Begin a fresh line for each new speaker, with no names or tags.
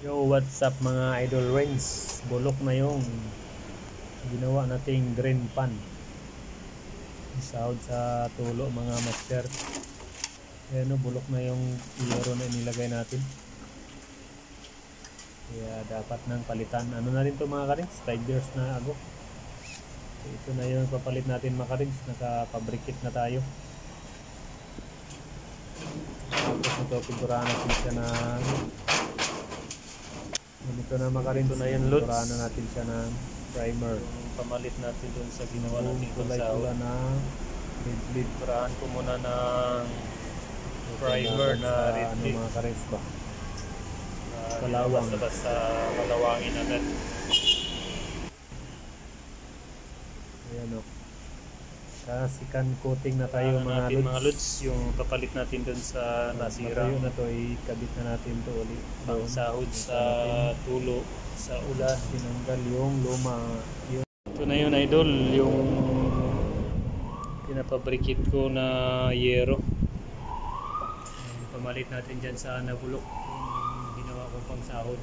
Yo, what's up mga idol rings? Bulok na yung ginawa nating green pan. Sahod sa tulo mga master. Ayan o, bulok na yung yero na inilagay natin. Kaya dapat nang palitan. Ano na rin to mga karings? 5 years na ago. Ito na yung papalit natin mga karings. Nakapabrikit na tayo. Tapos ito, figurahan natin siya na ganito na makarinto na yan, Lutz. Figurahan na natin siya ng primer. Yung pamalit natin dun sa ginawa natin kulay-pula na red-lead. Figurahan ko muna ng primer na red-lead. Ano mga karins ba? Kalawang. Basta kalawangin agad. Ayan o. Second coating na tayo mga Lods. Yung papalit natin dun sa nasira. Matayo na to, ikabit na natin to ulit. Pang sahod sa tulo, sa ula. Tinanggal yung luma. Ito na yun idol, yung pinapabrikit ko na yero. Pamalit natin dyan sa nabulok. Yung ginawa ko pang sahod.